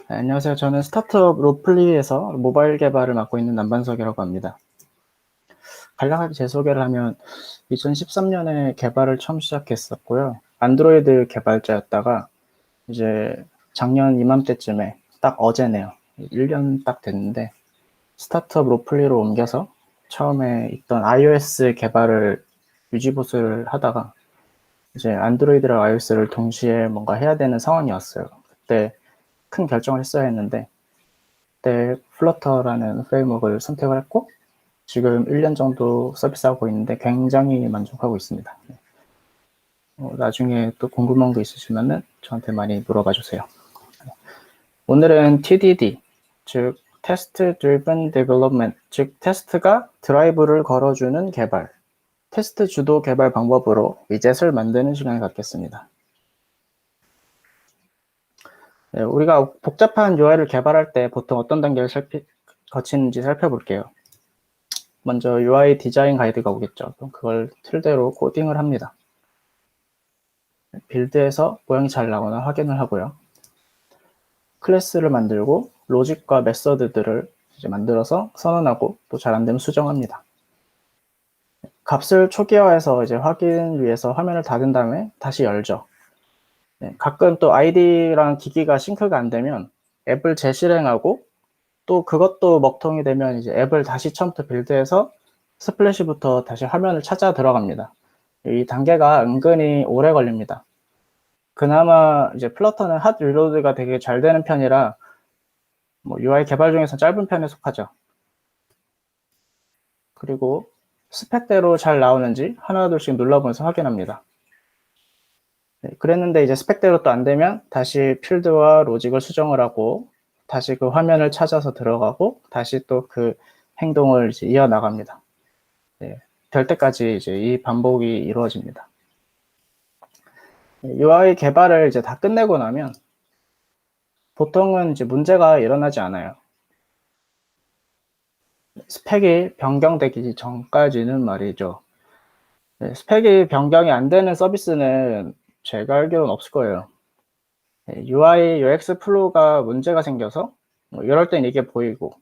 네, 안녕하세요. 저는 스타트업 로플리에서 모바일 개발을 맡고 있는 남반석이라고 합니다. 간략하게 제 소개를 하면 2013년에 개발을 처음 시작했었고요. 안드로이드 개발자였다가 이제 작년 이맘때쯤에 딱 어제네요. 1년 딱 됐는데 스타트업 로플리로 옮겨서 처음에 있던 iOS 개발을 유지보수를 하다가 이제 안드로이드랑 iOS를 동시에 뭔가 해야 되는 상황이 왔어요. 그때 큰 결정을 했어야 했는데 그때 플러터라는 프레임워크를 선택을 했고 지금 1년 정도 서비스하고 있는데 굉장히 만족하고 있습니다. 나중에 또 궁금한 거 있으시면은 저한테 많이 물어봐 주세요. 오늘은 TDD, 즉 Test Driven Development, 즉 테스트가 드라이브를 걸어주는 개발, 테스트 주도 개발 방법으로 위젯을 만드는 시간을 갖겠습니다. 네, 우리가 복잡한 UI를 개발할 때 보통 어떤 단계를 거치는지 살펴볼게요. 먼저 UI 디자인 가이드가 오겠죠. 그럼 그걸 틀대로 코딩을 합니다. 빌드에서 모양이 잘 나오나 확인을 하고요. 클래스를 만들고 로직과 메서드들을 이제 만들어서 선언하고 또 잘 안되면 수정합니다. 값을 초기화해서 이제 확인 위해서 화면을 닫은 다음에 다시 열죠. 네, 가끔 또 아이디랑 기기가 싱크가 안 되면 앱을 재실행하고 또 그것도 먹통이 되면 이제 앱을 다시 처음부터 빌드해서 스플래시부터 다시 화면을 찾아 들어갑니다. 이 단계가 은근히 오래 걸립니다. 그나마 이제 플러터는 핫 릴로드가 되게 잘 되는 편이라 뭐 UI 개발 중에서 짧은 편에 속하죠. 그리고 스펙대로 잘 나오는지 하나둘씩 눌러보면서 확인합니다. 네, 그랬는데 이제 스펙대로 또 안 되면 다시 필드와 로직을 수정을 하고 다시 그 화면을 찾아서 들어가고 다시 또 그 행동을 이제 이어나갑니다. 네, 될 때까지 이제 이 반복이 이루어집니다. UI 개발을 이제 다 끝내고 나면 보통은 이제 문제가 일어나지 않아요. 스펙이 변경되기 전까지는 말이죠. 네, 스펙이 변경이 안 되는 서비스는 제가 알기로는 없을 거예요. 네, UI, UX 플로우가 문제가 생겨서 뭐 이럴 땐 이게 보이고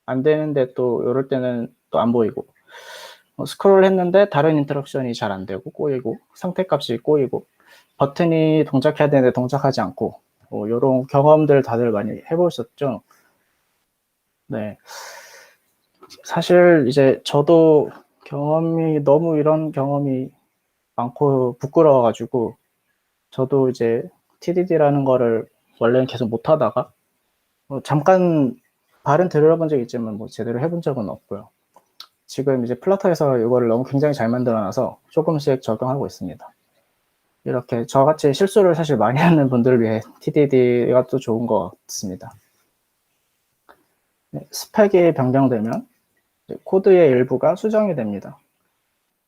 안 되는데 또 이럴 때는 또 안 보이고 스크롤 했는데 다른 인터랙션이 잘 안 되고 꼬이고 상태값이 꼬이고 버튼이 동작해야 되는데 동작하지 않고 이런 경험들 다들 많이 해보셨죠? 네. 사실 이제 저도 경험이 너무 이런 경험이 많고 부끄러워가지고 저도 이제 TDD라는 거를 원래는 계속 못하다가 잠깐 발은 들여본 적이 있지만 뭐 제대로 해본 적은 없고요. 지금 이제 플러터에서 이거를 너무 굉장히 잘 만들어놔서 조금씩 적용하고 있습니다. 이렇게 저같이 실수를 사실 많이 하는 분들을 위해 TDD가 또 좋은 것 같습니다. 네, 스펙이 변경되면 코드의 일부가 수정이 됩니다.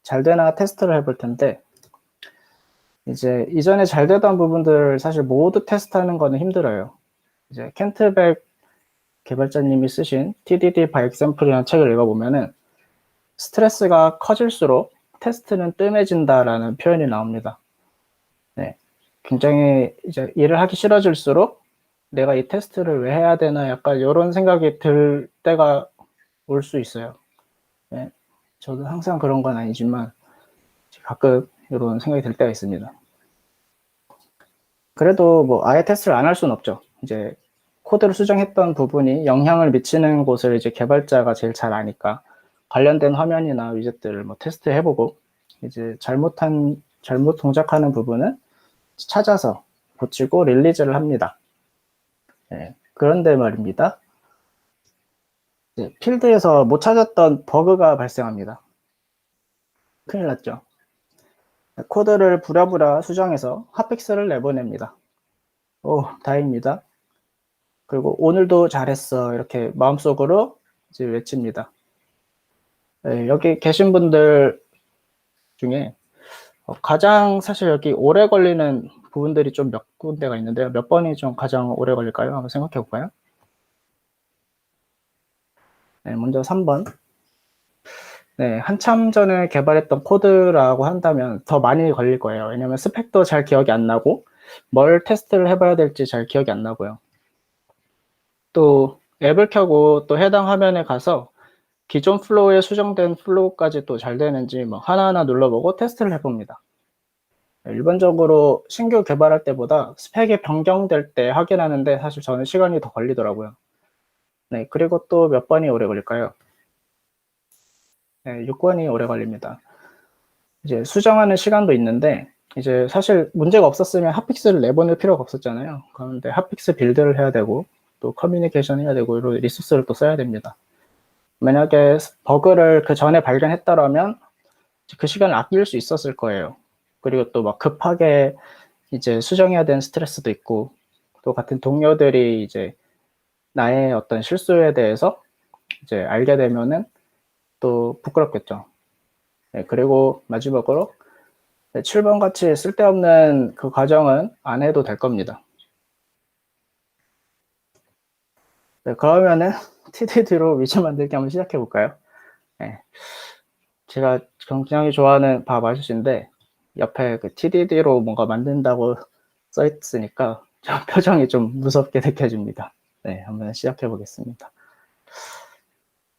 잘 되나 테스트를 해볼 텐데 이제 이전에 잘 되던 부분들을 사실 모두 테스트하는 거는 힘들어요. 이제 켄트백 개발자님이 쓰신 TDD by Example이라는 책을 읽어보면은 스트레스가 커질수록 테스트는 뜸해진다라는 표현이 나옵니다. 네, 굉장히 이제 일을 하기 싫어질수록 내가 이 테스트를 왜 해야 되나 약간 이런 생각이 들 때가 올 수 있어요. 네, 저도 항상 그런 건 아니지만 가끔 이런 생각이 들 때가 있습니다. 그래도 뭐 아예 테스트를 안 할 수는 없죠. 이제 코드를 수정했던 부분이 영향을 미치는 곳을 이제 개발자가 제일 잘 아니까 관련된 화면이나 위젯들을 뭐 테스트해보고 이제 잘못 동작하는 부분은 찾아서 고치고 릴리즈를 합니다. 네, 그런데 말입니다. 필드에서 못 찾았던 버그가 발생합니다. 큰일 났죠. 코드를 부랴부랴 수정해서 핫픽스를 내보냅니다. 오, 다행입니다. 그리고 오늘도 잘했어 이렇게 마음속으로 이제 외칩니다. 네, 여기 계신 분들 중에 가장 사실 여기 오래 걸리는 부분들이 좀 몇 군데가 있는데요. 몇 번이 좀 가장 오래 걸릴까요? 한번 생각해 볼까요? 네, 먼저 3번. 네, 한참 전에 개발했던 코드라고 한다면 더 많이 걸릴 거예요. 왜냐면 스펙도 잘 기억이 안 나고 뭘 테스트를 해봐야 될지 잘 기억이 안 나고요. 또 앱을 켜고 또 해당 화면에 가서 기존 플로우에 수정된 플로우까지 또 잘 되는지 뭐 하나하나 눌러보고 테스트를 해봅니다. 일반적으로 신규 개발할 때보다 스펙이 변경될 때 확인하는데 사실 저는 시간이 더 걸리더라고요. 네, 그리고 또 몇 번이 오래 걸릴까요? 네, 6번이 오래 걸립니다. 이제 수정하는 시간도 있는데 이제 사실 문제가 없었으면 핫픽스를 내보낼 필요가 없었잖아요. 그런데 핫픽스 빌드를 해야 되고 또 커뮤니케이션 해야 되고 리소스를 또 써야 됩니다. 만약에 버그를 그 전에 발견했다라면 그 시간을 아낄 수 있었을 거예요. 그리고 또 막 급하게 이제 수정해야 되는 스트레스도 있고 또 같은 동료들이 이제 나의 어떤 실수에 대해서 이제 알게 되면은 또 부끄럽겠죠. 네, 그리고 마지막으로 7번 같이 쓸데없는 그 과정은 안 해도 될 겁니다. 네, 그러면은 TDD로 위주 만들기 한번 시작해 볼까요? 네. 제가 굉장히 좋아하는 밥 아저씨인데 옆에 그 TDD로 뭔가 만든다고 써 있으니까 표정이 좀 무섭게 느껴집니다. 네, 한번 시작해 보겠습니다.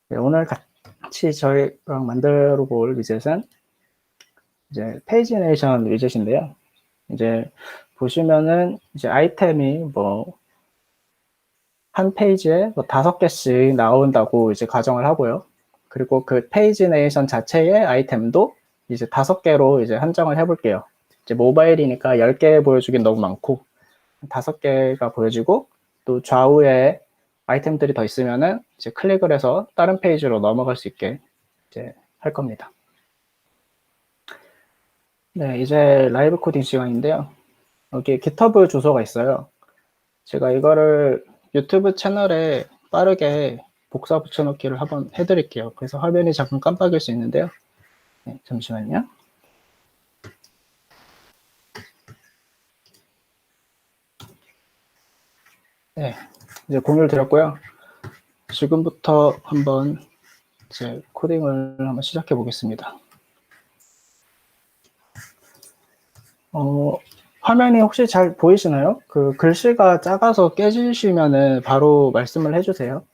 네, 오늘 같이 저희랑 만들어 볼 위젯은 이제 페이지네이션 위젯인데요. 이제 보시면은 이제 아이템이 뭐 한 페이지에 뭐 5개씩 나온다고 이제 가정을 하고요. 그리고 그 페이지네이션 자체의 아이템도 이제 5개로 이제 한정을 해볼게요. 이제 모바일이니까 10개 보여주긴 너무 많고 5개가 보여지고 또 좌우에 아이템들이 더 있으면은 이제 클릭을 해서 다른 페이지로 넘어갈 수 있게 이제 할 겁니다. 네, 이제 라이브 코딩 시간인데요. 여기 GitHub 주소가 있어요. 제가 이거를 유튜브 채널에 빠르게 복사 붙여넣기를 한번 해드릴게요. 그래서 화면이 잠깐 깜빡일 수 있는데요. 네, 잠시만요. 네, 이제 공유를 드렸고요. 지금부터 한번 이제 코딩을 한번 시작해 보겠습니다. 화면이 혹시 잘 보이시나요? 그 글씨가 작아서 깨지시면은 바로 말씀을 해주세요.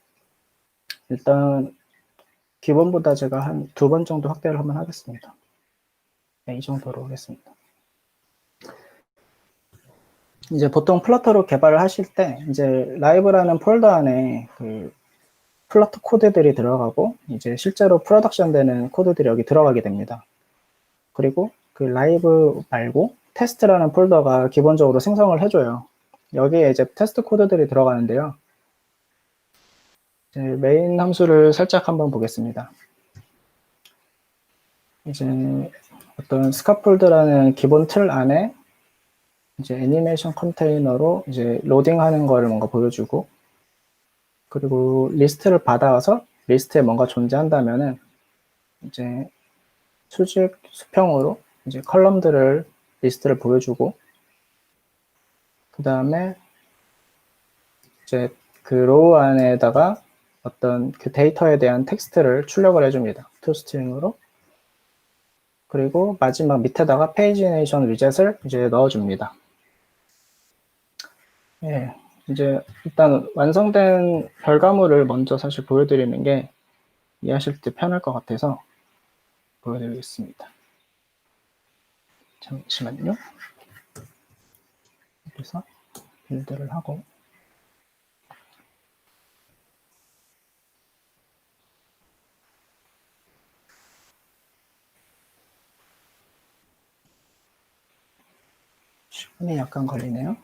일단 기본보다 제가 한 2번 정도 확대를 한번 하겠습니다. 네, 이 정도로 하겠습니다. 이제 보통 플러터로 개발을 하실 때 이제 라이브라는 폴더 안에 그 플러터 코드들이 들어가고 이제 실제로 프로덕션 되는 코드들이 여기 들어가게 됩니다. 그리고 그 라이브 말고 테스트라는 폴더가 기본적으로 생성을 해줘요. 여기에 이제 테스트 코드들이 들어가는데요. 이제 메인 함수를 살짝 한번 보겠습니다. 이제 어떤 스카폴드라는 기본 틀 안에 이제 애니메이션 컨테이너로 이제 로딩하는 거를 뭔가 보여주고 그리고 리스트를 받아와서 리스트에 뭔가 존재한다면은 이제 수직 수평으로 이제 컬럼들을 리스트를 보여주고 그 다음에 이제 그 로우 안에다가 어떤 그 데이터에 대한 텍스트를 출력을 해줍니다. toString으로. 그리고 마지막 밑에다가 페이지네이션 위젯을 이제 넣어줍니다. 예, 이제 일단 완성된 결과물을 먼저 사실 보여드리는 게 이해하실 때 편할 것 같아서 보여드리겠습니다. 잠시만요. 그래서 빌드를 하고 시간이 약간 걸리네요.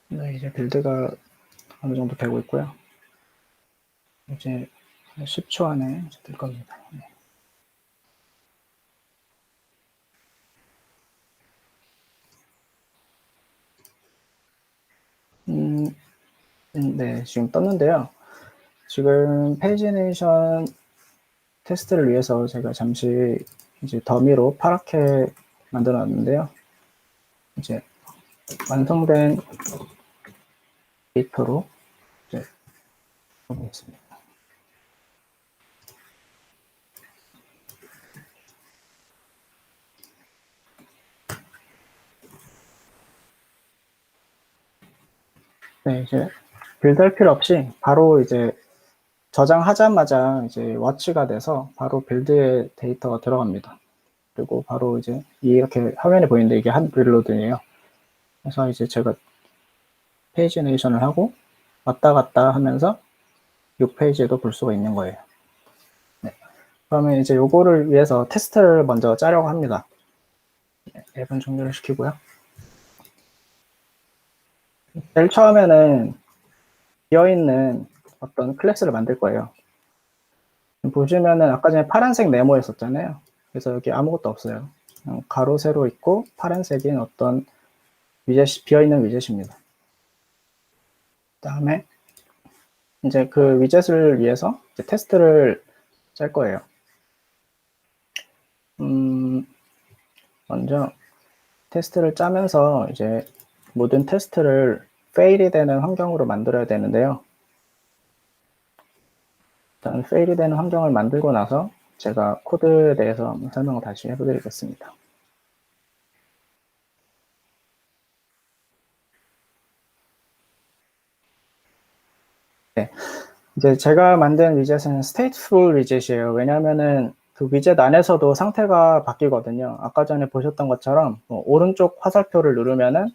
네, 이제 빌드가 어느 정도 되고 있고요. 이제 10초 안에 될 겁니다. 네. 네, 지금 떴는데요. 지금 페이지네이션 테스트를 위해서 제가 잠시 이제 더미로 파랗게 만들어 놨는데요. 이제 완성된 데이터로 이제 보겠습니다. 네, 이제 빌드할 필요 없이 바로 이제 저장하자마자 이제 워치가 돼서 바로 빌드에 데이터가 들어갑니다. 그리고 바로 이제 이렇게 화면에 보이는데 이게 한 릴로드예요. 그래서 이제 제가 페이지네이션을 하고 왔다 갔다 하면서 6페이지에도 볼 수가 있는 거예요. 네. 그러면 이제 요거를 위해서 테스트를 먼저 짜려고 합니다. 네, 앱은 종료를 시키고요. 제일 처음에는 비어있는 어떤 클래스를 만들 거예요. 보시면은 아까 전에 파란색 네모였었잖아요. 그래서 여기 아무것도 없어요. 가로, 세로 있고 파란색인 어떤 위젯, 비어있는 위젯입니다. 그 다음에 이제 그 위젯을 위해서 이제 테스트를 짤 거예요. 먼저 테스트를 짜면서 이제 모든 테스트를 페일이 되는 환경으로 만들어야 되는데요. 일단 페일이 되는 환경을 만들고 나서 제가 코드에 대해서 한번 설명을 다시 해보드리겠습니다. 네, 이제 제가 만든 위젯은 stateful 위젯이에요. 왜냐면은 그 위젯 안에서도 상태가 바뀌거든요. 아까 전에 보셨던 것처럼 오른쪽 화살표를 누르면은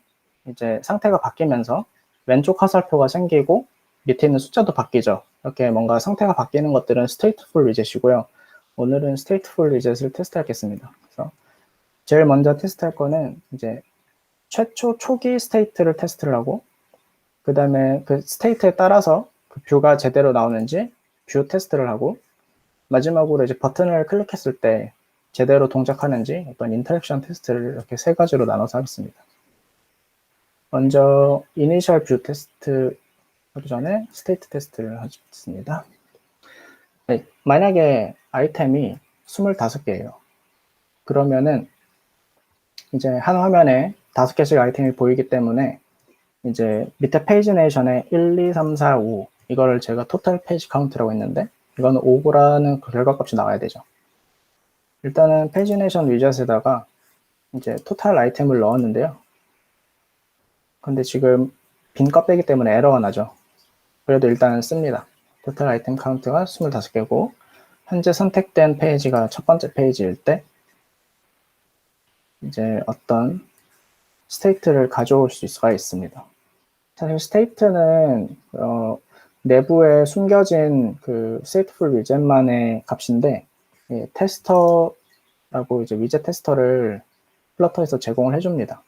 이제 상태가 바뀌면서 왼쪽 화살표가 생기고 밑에 있는 숫자도 바뀌죠. 이렇게 뭔가 상태가 바뀌는 것들은 stateful 위젯이고요. 오늘은 stateful 위젯을 테스트하겠습니다. 그래서 제일 먼저 테스트할 거는 이제 최초 초기 스테이트를 테스트를 하고 그 다음에 그 스테이트에 따라서 그 뷰가 제대로 나오는지 뷰 테스트를 하고 마지막으로 이제 버튼을 클릭했을 때 제대로 동작하는지 어떤 인터랙션 테스트를 이렇게 세 가지로 나눠서 하겠습니다. 먼저 이니셜 뷰 테스트 하기 전에 스테이트 테스트를 하겠습니다. 네, 만약에 아이템이 25개예요. 그러면은 이제 한 화면에 5개씩 아이템이 보이기 때문에 이제 밑에 페이지네이션에 1, 2, 3, 4, 5 이거를 제가 토탈 페이지 카운트라고 했는데 이거는 5라는 그 결과값이 나와야 되죠. 일단은 페이지네이션 위젯에다가 이제 토탈 아이템을 넣었는데요. 근데 지금 빈 껍데기 때문에 에러가 나죠. 그래도 일단 씁니다. 토탈 아이템 카운트가 25개고 현재 선택된 페이지가 첫 번째 페이지일 때 이제 어떤 스테이트를 가져올 수가 있습니다. 사실 스테이트는 내부에 숨겨진 그 stateful 위젯만의 값인데 테스터라고 이제 위젯 테스터를 플러터에서 제공을 해줍니다.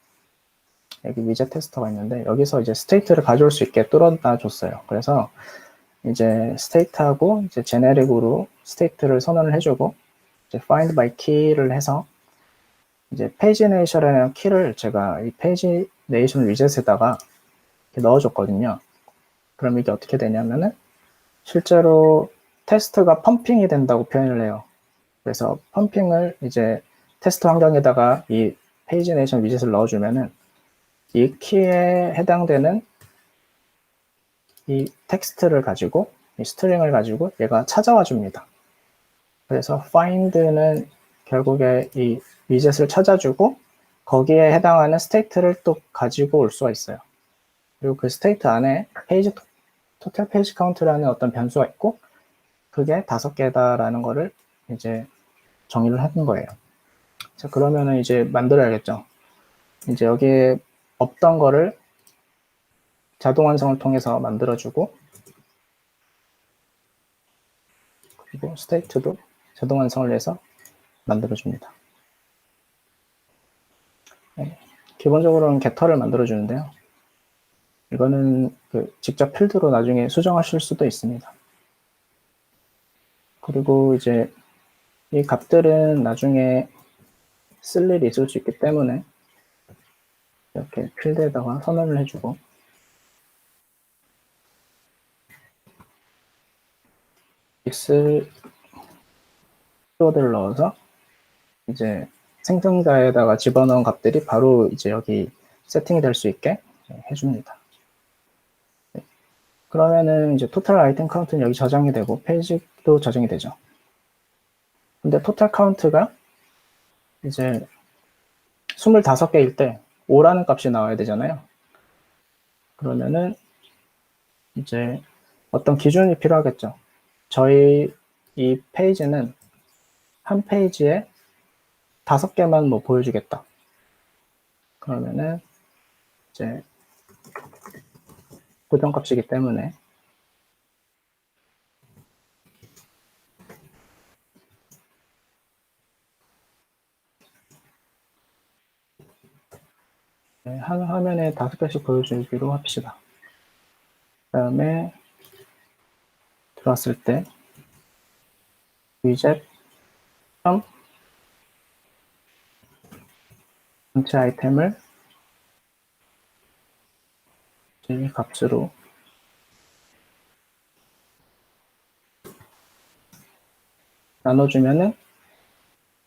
여기 위젯 테스터가 있는데 여기서 이제 스테이트를 가져올 수 있게 뚫어놔 줬어요. 그래서 이제 스테이트하고 이제 제네릭으로 스테이트를 선언을 해주고 이제 find by key를 해서 이제 페이지네이션이라는 키를 제가 이 페이지네이션 위젯에다가 넣어줬거든요. 그럼 이게 어떻게 되냐면은 실제로 테스트가 펌핑이 된다고 표현을 해요. 그래서 펌핑을 이제 테스트 환경에다가 이 페이지네이션 위젯을 넣어주면은 이 키에 해당되는 이 텍스트를 가지고 이 스트링을 가지고 얘가 찾아와 줍니다. 그래서 find는 결국에 이 위젯을 찾아주고 거기에 해당하는 스테이트를 또 가지고 올 수가 있어요. 그리고 그 스테이트 안에 페이지 토탈 페이지 카운트라는 어떤 변수가 있고 그게 5개다라는 거를 이제 정의를 하는 거예요. 자, 그러면은 이제 만들어야겠죠. 이제 여기에 없던 거를 자동 완성을 통해서 만들어주고 그리고 스테이트도 자동 완성을 해서 만들어줍니다. 네, 기본적으로는 게터를 만들어주는데요. 이거는 그 직접 필드로 나중에 수정하실 수도 있습니다. 그리고 이제 이 값들은 나중에 쓸 일이 있을 수 있기 때문에 이렇게 필드에다가 선언을 해주고 x 키워드를 넣어서 이제 생성자에다가 집어넣은 값들이 바로 이제 여기 세팅이 될 수 있게 해줍니다. 그러면은 이제 토탈 아이템 카운트는 여기 저장이 되고 페이지도 저장이 되죠. 근데 토탈 카운트가 이제 25개일 때 5라는 값이 나와야 되잖아요. 그러면은 이제 어떤 기준이 필요하겠죠. 저희 이 페이지는 한 페이지에 5개만 뭐 보여주겠다. 그러면은 이제 고정값이기 때문에 한 화면에 5개씩 보여주기로 합시다. 그 다음에 들어왔을 때 위젯 전체 아이템을 이 값으로 나눠주면은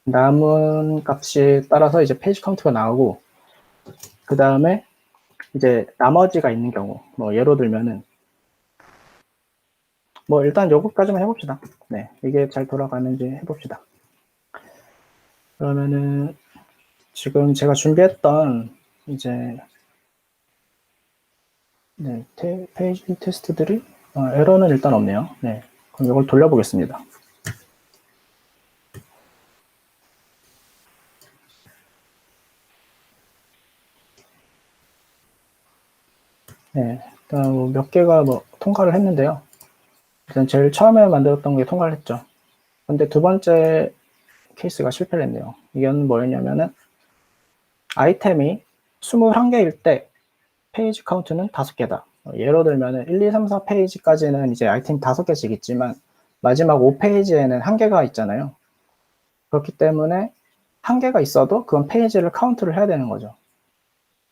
남은 값이 따라서 이제 페이지 카운트가 나오고, 그 다음에 이제 나머지가 있는 경우, 뭐 예로 들면은 뭐 일단 요거까지만 해봅시다. 네, 이게 잘 돌아가는지 해봅시다. 그러면은 지금 제가 준비했던 이제 네, 페이지 테스트들이 에러는 일단 없네요. 네, 그럼 이걸 돌려보겠습니다. 네, 일단 뭐몇 개가 뭐 통과를 했는데요. 일단 제일 처음에 만들었던 게 통과를 했죠. 근데 두 번째 케이스가 실패를 했네요. 이건 뭐였냐면은 아이템이 21개일 때 페이지 카운트는 5개다. 예로 들면은 1, 2, 3, 4페이지까지는 이제 아이템 5개씩 있지만 마지막 5페이지에는 1개가 있잖아요. 그렇기 때문에 1개가 있어도 그건 페이지를 카운트를 해야 되는 거죠.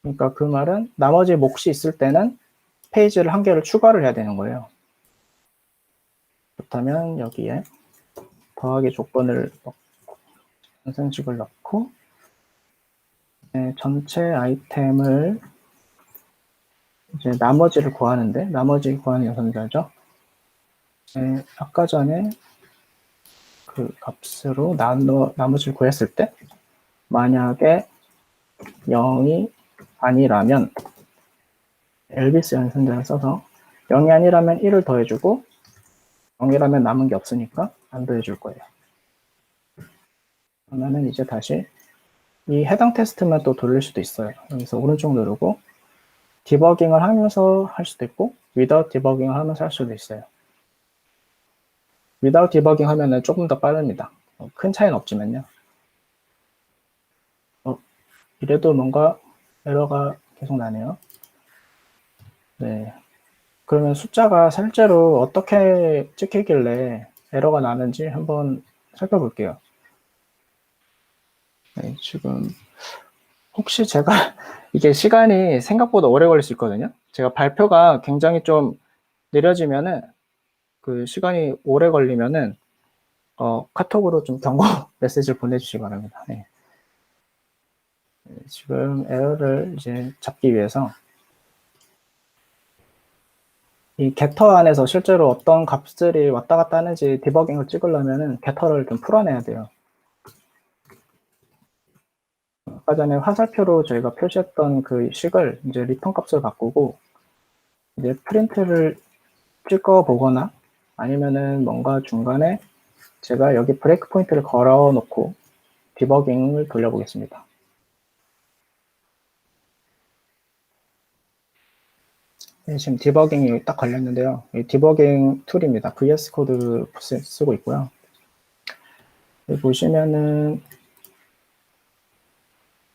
그러니까 그 말은 나머지 몫이 있을 때는 페이지를 1개를 추가를 해야 되는 거예요. 그렇다면 여기에 더하기 조건을 연산식을 넣고 전체 아이템을 이제 나머지를 구하는데, 나머지 구하는 연산자죠. 아까 전에 그 값으로 나머지를 구했을 때 만약에 0이 아니라면 엘비스 연산자를 써서 0이 아니라면 1을 더해주고 0이라면 남은 게 없으니까 안 더해줄 거예요. 그러면은 이제 다시 이 해당 테스트만 또 돌릴 수도 있어요. 여기서 오른쪽 누르고 디버깅을 하면서 할 수도 있고 without 디버깅을 하면서 할 수도 있어요. without 디버깅 하면은 조금 더 빠릅니다. 큰 차이는 없지만요. 이래도 뭔가 에러가 계속 나네요. 네. 그러면 숫자가 실제로 어떻게 찍히길래 에러가 나는지 한번 살펴볼게요. 네, 지금 혹시 제가 이게 시간이 생각보다 오래 걸릴 수 있거든요. 제가 발표가 굉장히 좀 느려지면은 그 시간이 오래 걸리면은 카톡으로 좀 경고 메시지를 보내주시기 바랍니다. 네. 지금 에러를 이제 잡기 위해서 이 getter 안에서 실제로 어떤 값들이 왔다 갔다 하는지 디버깅을 찍으려면은 getter를 좀 풀어내야 돼요. 아까 전에 화살표로 저희가 표시했던 그 식을 이제 리턴 값을 바꾸고 이제 프린트를 찍어 보거나 아니면은 뭔가 중간에 제가 여기 브레이크 포인트를 걸어 놓고 디버깅을 돌려보겠습니다. 네, 지금 디버깅이 딱 걸렸는데요. 이 디버깅 툴입니다. VS 코드 쓰고 있고요. 여기 보시면은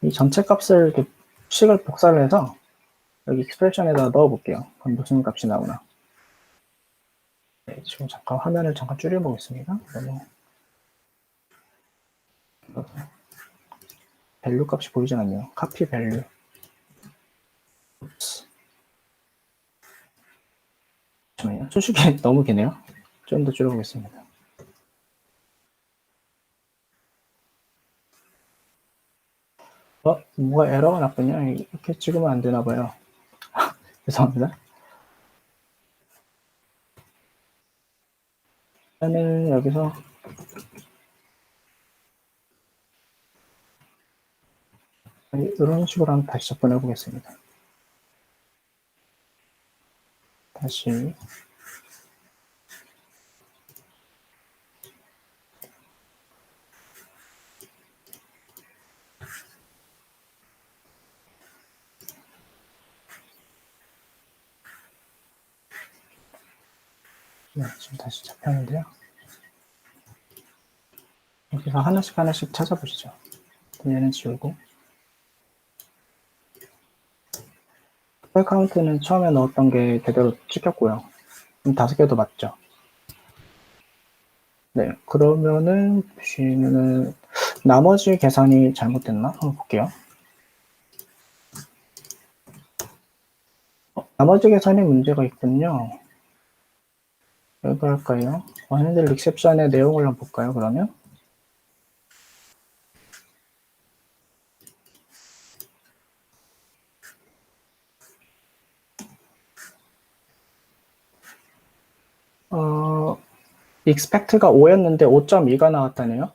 이 전체 값을 이렇게 식을 복사를 해서 여기 익스프레션에다 넣어 볼게요. 그럼 무슨 값이 나오나. 네, 지금 잠깐 화면을 잠깐 줄여보겠습니다. 밸류 값이 보이지 않네요. 카피 밸류. 잠깐만요. 수식이 너무 기네요. 좀 더 줄여보겠습니다. 뭐가 에러가 났군요. 이렇게 찍으면 안 되나 봐요. 죄송합니다. 저는 여기서 이런 식으로 한번 다시 접근해 보겠습니다. 다시 네, 지금 다시 잡혔는데요. 여기서 하나씩 찾아보시죠. 얘는 지우고 표 카운트는 처음에 넣었던 게 그대로 찍혔고요. 그럼 5개도 맞죠? 네, 그러면은 보시면은 나머지 계산이 잘못됐나? 한번 볼게요. 나머지 계산에 문제가 있군요. 왜 그럴까요? 핸들 리셉션의 내용을 한번 볼까요, 그러면? expect가 5였는데 5.2가 나왔다네요.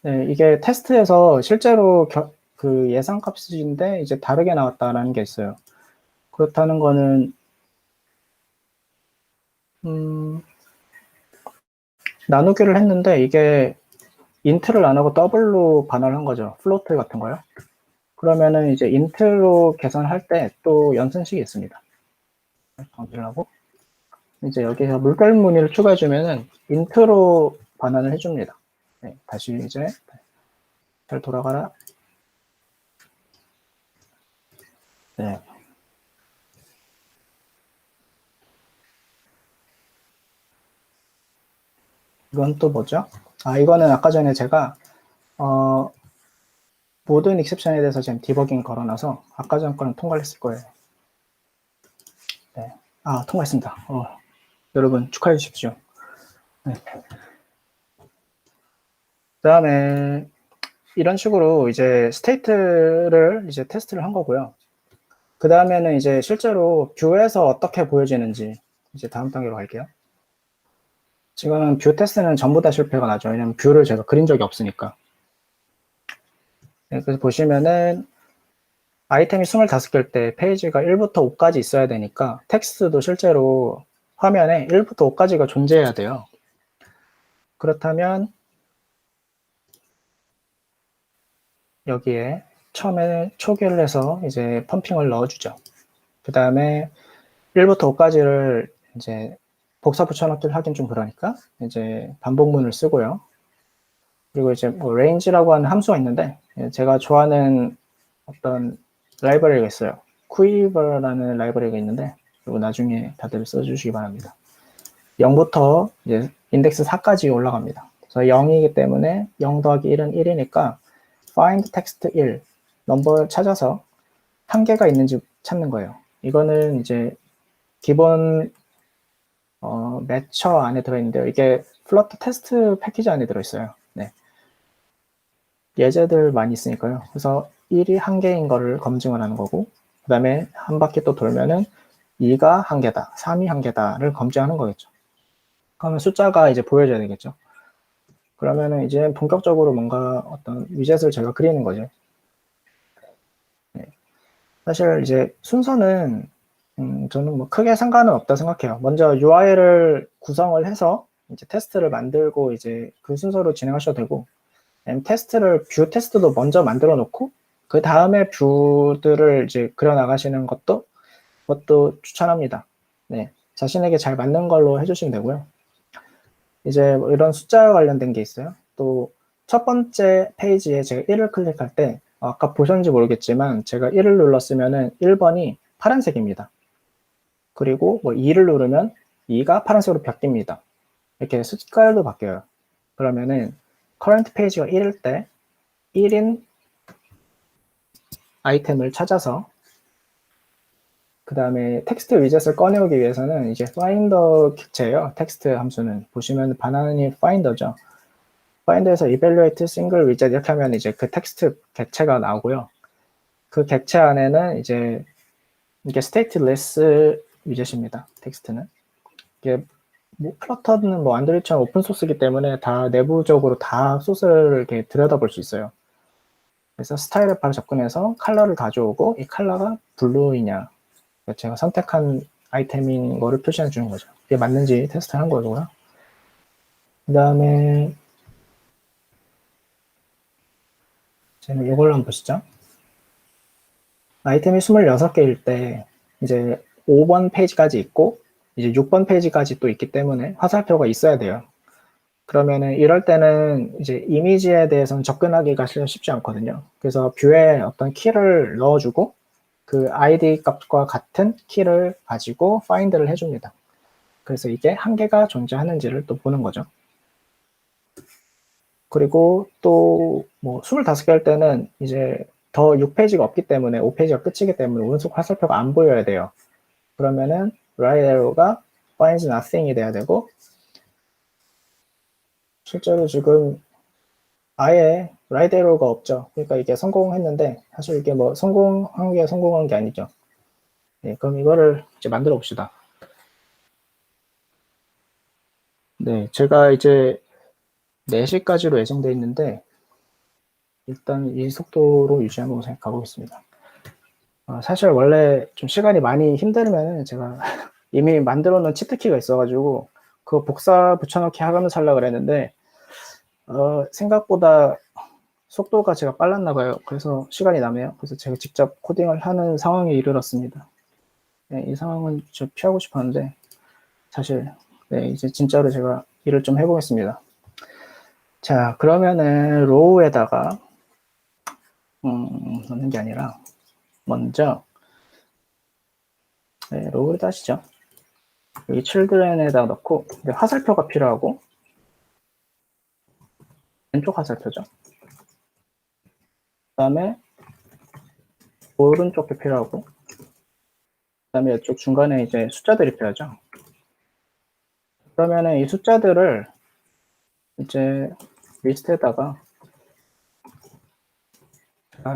네, 이게 테스트에서 실제로 그 예상값인데 이제 다르게 나왔다라는 게 있어요. 그렇다는 거는 나누기를 했는데 이게 인트를 안 하고 더블로 반환한 거죠. 플로트 같은 거요. 그러면은 이제 인트로 계산할 때 또 연산식이 있습니다. 정리를 하고 이제 여기서 물결 무늬를 추가해주면은 인트로 반환을 해줍니다. 네, 다시 이제 잘 돌아가라. 네. 이건 또 뭐죠? 이거는 아까 전에 제가 모든 익셉션에 대해서 지금 디버깅 걸어놔서 아까 전 거는 통과를 했을 거예요. 네. 통과했습니다. 여러분 축하해 주십시오. 네. 그 다음에 이런 식으로 이제 스테이트를 이제 테스트를 한 거고요. 그 다음에는 이제 실제로 뷰에서 어떻게 보여지는지 이제 다음 단계로 갈게요. 지금 뷰 테스트는 전부 다 실패가 나죠. 왜냐면 뷰를 제가 그린 적이 없으니까. 네, 그래서 보시면은 아이템이 25개일 때 페이지가 1부터 5까지 있어야 되니까 텍스트도 실제로 화면에 1부터 5까지가 존재해야 돼요. 그렇다면 여기에 처음에 초기를 해서 이제 펌핑을 넣어주죠. 그 다음에 1부터 5까지를 이제 복사 붙여넣기를 하긴 좀 그러니까 이제 반복문을 쓰고요. 그리고 이제 뭐 range라고 하는 함수가 있는데 제가 좋아하는 어떤 라이브러리가 있어요. quiver라는 라이브러리가 있는데 그리고 나중에 다들 써주시기 바랍니다. 0부터 이제 인덱스 4까지 올라갑니다. 그래서 0이기 때문에 0 더하기 1은 1이니까 find text 1 넘버를 찾아서 한 개가 있는지 찾는 거예요. 이거는 이제 기본 매처 안에 들어있는데요. 이게 플러터 테스트 패키지 안에 들어있어요. 네. 예제들 많이 있으니까요. 그래서 1이 한 개인 거를 검증을 하는 거고 그 다음에 한 바퀴 또 돌면은 2가 한 개다, 3이 한 개다를 검증하는 거겠죠. 그러면 숫자가 이제 보여져야 되겠죠. 그러면은 이제 본격적으로 뭔가 어떤 위젯을 제가 그리는 거죠. 네. 사실 이제 순서는 저는 뭐 크게 상관은 없다 생각해요. 먼저 UI를 구성을 해서 이제 테스트를 만들고 이제 그 순서로 진행하셔도 되고 테스트를 뷰 테스트도 먼저 만들어 놓고 그 다음에 뷰들을 이제 그려 나가시는 그것도 추천합니다. 네, 자신에게 잘 맞는 걸로 해주시면 되고요. 이제 뭐 이런 숫자와 관련된 게 있어요. 또 첫 번째 페이지에 제가 1을 클릭할 때 아까 보셨는지 모르겠지만 제가 1을 눌렀으면은 1번이 파란색입니다. 그리고 뭐 2를 누르면 2가 파란색으로 바뀝니다. 이렇게 색깔도 바뀌어요. 그러면은 current 페이지가 1일 때 1인 아이템을 찾아서 그 다음에 텍스트 위젯을 꺼내오기 위해서는 이제 finder 객체예요. 텍스트 함수는 보시면 반환이 finder죠. finder에서 evaluate single widget 이렇게 하면 이제 그 텍스트 객체가 나오고요. 그 객체 안에는 이제 이게 stateless 위젯입니다. 텍스트는 이게 뭐 플러터는 뭐 안드로이드처럼 오픈 소스이기 때문에 다 내부적으로 다 소스를 이렇게 들여다볼 수 있어요. 그래서 스타일을 바로 접근해서 컬러를 가져오고 이 컬러가 블루이냐 제가 선택한 아이템인 거를 표시해 주는 거죠. 이게 맞는지 테스트하는 거고요. 그 다음에 저는 이걸로 한번 보시죠. 아이템이 26개일 때 이제 5번 페이지까지 있고 이제 6번 페이지까지 또 있기 때문에 화살표가 있어야 돼요. 그러면은 이럴 때는 이제 이미지에 대해서는 접근하기가 쉽지 않거든요. 그래서 뷰에 어떤 키를 넣어주고 그 ID 값과 같은 키를 가지고 find를 해줍니다. 그래서 이게 한 개가 존재하는지를 또 보는 거죠. 그리고 또 뭐 25개 할 때는 이제 더 6페이지가 없기 때문에 5페이지가 끝이기 때문에 오른쪽 화살표가 안 보여야 돼요. 그러면은 right arrow가 finds nothing이 돼야 되고 실제로 지금 아예 right arrow가 없죠. 그러니까 이게 성공했는데 사실 이게 뭐 성공한 게 아니죠. 네, 그럼 이거를 이제 만들어 봅시다. 네, 제가 이제 4시까지로 예정되어 있는데 일단 이 속도로 유지하고 가보겠습니다. 사실 원래 좀 시간이 많이 힘들면 제가 이미 만들어 놓은 치트키가 있어가지고 그거 복사 붙여넣기 하면서 하려고 그랬는데 생각보다 속도가 제가 빨랐나 봐요. 그래서 시간이 남아요. 그래서 제가 직접 코딩을 하는 상황에 이르렀습니다. 네, 이 상황은 좀 피하고 싶었는데 사실 네, 이제 진짜로 제가 일을 좀 해보겠습니다. 자, 그러면은 로우에다가 넣는 게 아니라 먼저 네, 로우를 따시죠. 여기 children에다 넣고 화살표가 필요하고 왼쪽 화살표죠. 그 다음에 오른쪽도 필요하고 그 다음에 이쪽 중간에 이제 숫자들이 필요하죠. 그러면은 이 숫자들을 이제 리스트에다가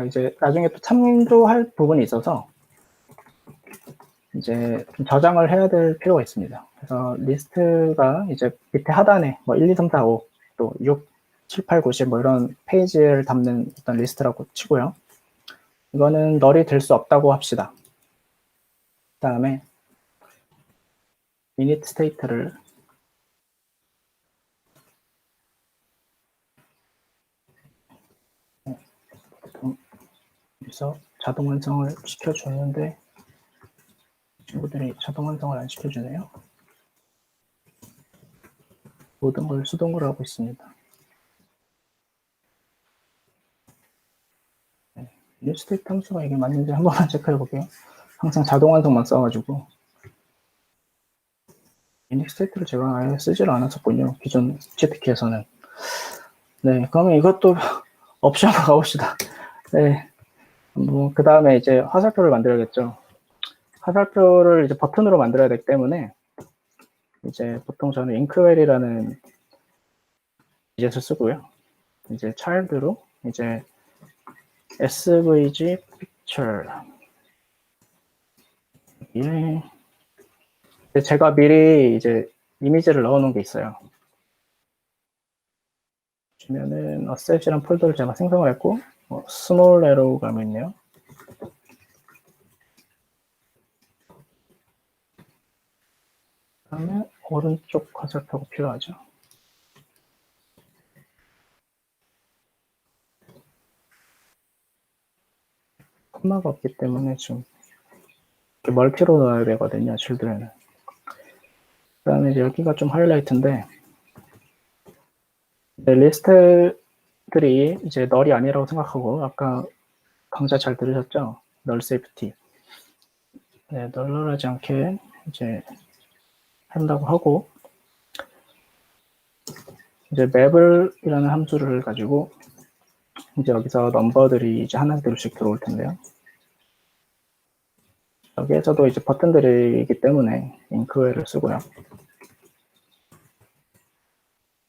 이제 나중에 또 참조할 부분이 있어서 이제 좀 저장을 해야 될 필요가 있습니다. 그래서 리스트가 이제 밑에 하단에 뭐 1, 2, 3, 4, 5, 또 6, 7, 8, 9, 10 뭐 이런 페이지를 담는 어떤 리스트라고 치고요. 이거는 널이 될 수 없다고 합시다. 그 다음에 init state를 여기서 자동 완성을 시켜주는데 친구들이 자동 완성을 안 시켜주네요. 모든 걸 수동으로 하고 있습니다. init state 함수가 이게 맞는지 한 번만 체크해 볼게요. 항상 자동 완성만 써가지고 init state를 제가 아예 쓰지를 않았었군요. 기존 치트키에서는. 네, 그러면 이것도 옵션으로 가봅시다. 네, 뭐 그 다음에 이제 화살표를 만들어야겠죠. 화살표를 이제 버튼으로 만들어야 되기 때문에 이제 보통 저는 inkwell이라는 이제서 쓰고요. 이제 child로 이제 svg picture 제가 미리 이제 이미지를 넣어놓은 게 있어요. 보시면은 asset이라는 폴더를 제가 생성을 했고 small arrow가 있네요. 그다음에 오른쪽 화살표가 필요하죠. 콤마가 없기 때문에 좀 멀티로 넣어야 되거든요. children은. 그 다음에 이제 여기가 좀 하이라이트인데 리스트들이 이제 널이 아니라고 생각하고 아까 강좌 잘 들으셨죠? 널 세이프티. 네, 널널하지 않게 이제 한다고 하고 이제 map을이라는 함수를 가지고 이제 여기서 넘버들이 이제 하나둘씩 들어올 텐데요. 여기에서도 이제 버튼들이기 때문에 inkwell을 쓰고요.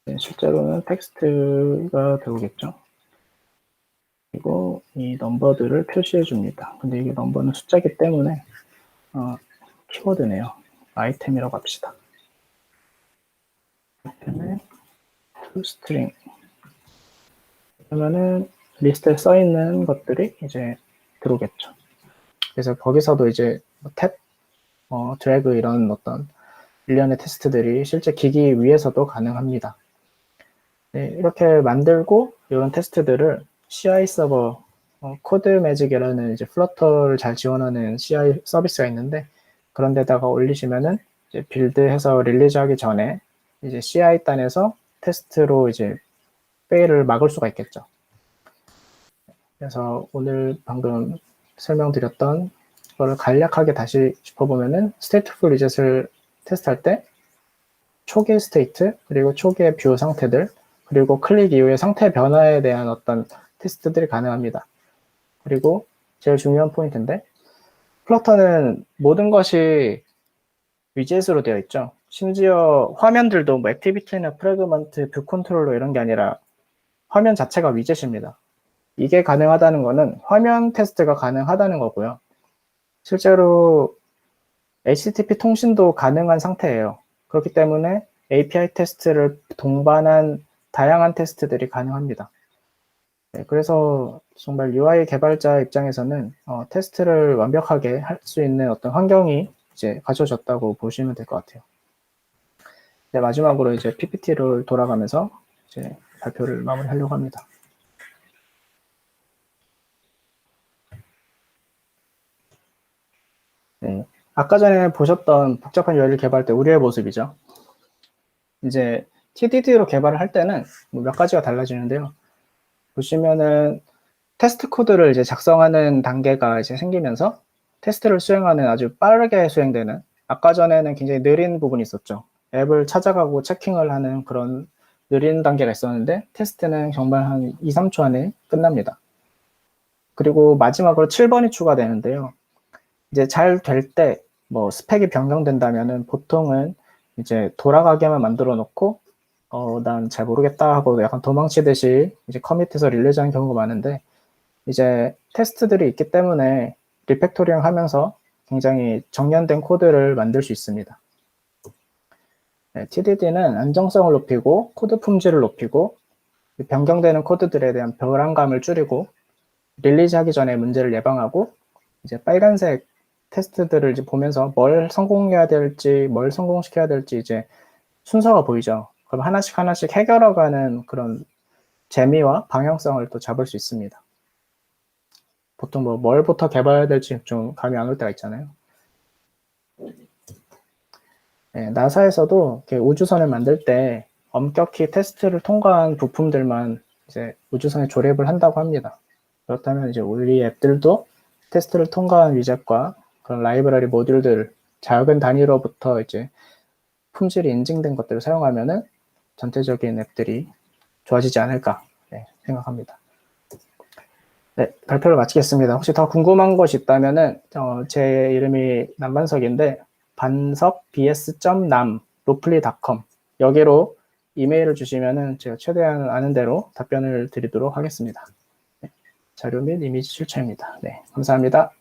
네, 실제로는 텍스트가 들어오겠죠. 그리고 이 넘버들을 표시해 줍니다. 근데 이게 넘버는 숫자이기 때문에 키워드네요. 아이템이라고 합시다. 아이템에 toString 그러면은 리스트에 써 있는 것들이 이제 들어오겠죠. 그래서 거기서도 이제 탭 드래그 이런 어떤 일련의 테스트들이 실제 기기 위에서도 가능합니다. 네, 이렇게 만들고 이런 테스트들을 CI 서버, 코드 매직이라는 이제 플러터를 잘 지원하는 CI 서비스가 있는데 그런 데다가 올리시면은 이제 빌드해서 릴리즈하기 전에 이제 CI 단에서 테스트로 이제 페일을 막을 수가 있겠죠. 그래서 오늘 방금 설명드렸던 거를 간략하게 다시 짚어보면은 스테이트풀 리젯을 테스트할 때 초기 스테이트, 그리고 초기의 뷰 상태들, 그리고 클릭 이후의 상태 변화에 대한 어떤 테스트들이 가능합니다. 그리고 제일 중요한 포인트인데 플러터는 모든 것이 위젯으로 되어 있죠. 심지어 화면들도 뭐 액티비티나 프래그먼트, 뷰 컨트롤러 이런 게 아니라 화면 자체가 위젯입니다. 이게 가능하다는 거는 화면 테스트가 가능하다는 거고요. 실제로 HTTP 통신도 가능한 상태예요. 그렇기 때문에 API 테스트를 동반한 다양한 테스트들이 가능합니다. 네, 그래서 정말 UI 개발자 입장에서는 테스트를 완벽하게 할 수 있는 어떤 환경이 이제 갖춰졌다고 보시면 될 것 같아요. 네, 마지막으로 이제 PPT를 돌아가면서 이제 발표를 마무리하려고 합니다. 네, 아까 전에 보셨던 복잡한 UI를 개발할 때 우리의 모습이죠. 이제 TDD로 개발을 할 때는 몇 가지가 달라지는데요. 보시면은 테스트 코드를 이제 작성하는 단계가 이제 생기면서 테스트를 수행하는 아주 빠르게 수행되는, 아까 전에는 굉장히 느린 부분이 있었죠. 앱을 찾아가고 체킹을 하는 그런 느린 단계가 있었는데 테스트는 정말 한 2, 3초 안에 끝납니다. 그리고 마지막으로 7번이 추가되는데요. 이제 잘 될 때 뭐 스펙이 변경된다면은 보통은 이제 돌아가게만 만들어 놓고 난 잘 모르겠다 하고 약간 도망치듯이 이제 커밋해서 릴리즈하는 경우가 많은데 이제 테스트들이 있기 때문에 리팩토링 하면서 굉장히 정연된 코드를 만들 수 있습니다. 네, TDD는 안정성을 높이고 코드 품질을 높이고 변경되는 코드들에 대한 불안감을 줄이고 릴리즈하기 전에 문제를 예방하고 이제 빨간색 테스트들을 이제 보면서 뭘 성공해야 될지 뭘 성공시켜야 될지 이제 순서가 보이죠. 그럼 하나씩 하나씩 해결해가는 그런 재미와 방향성을 또 잡을 수 있습니다. 보통 뭐 뭘부터 개발해야 될지 좀 감이 안 올 때가 있잖아요. 네, 나사에서도 이렇게 우주선을 만들 때 엄격히 테스트를 통과한 부품들만 이제 우주선에 조립을 한다고 합니다. 그렇다면 이제 우리 앱들도 테스트를 통과한 위젯과 그런 라이브러리 모듈들 작은 단위로부터 이제 품질이 인증된 것들을 사용하면은 전체적인 앱들이 좋아지지 않을까 생각합니다. 네, 발표를 마치겠습니다. 혹시 더 궁금한 것이 있다면은 제 이름이 남반석인데 반석 bs.nam 로플리.com 여기로 이메일을 주시면은 제가 최대한 아는 대로 답변을 드리도록 하겠습니다. 네, 자료 및 이미지 출처입니다. 네, 감사합니다.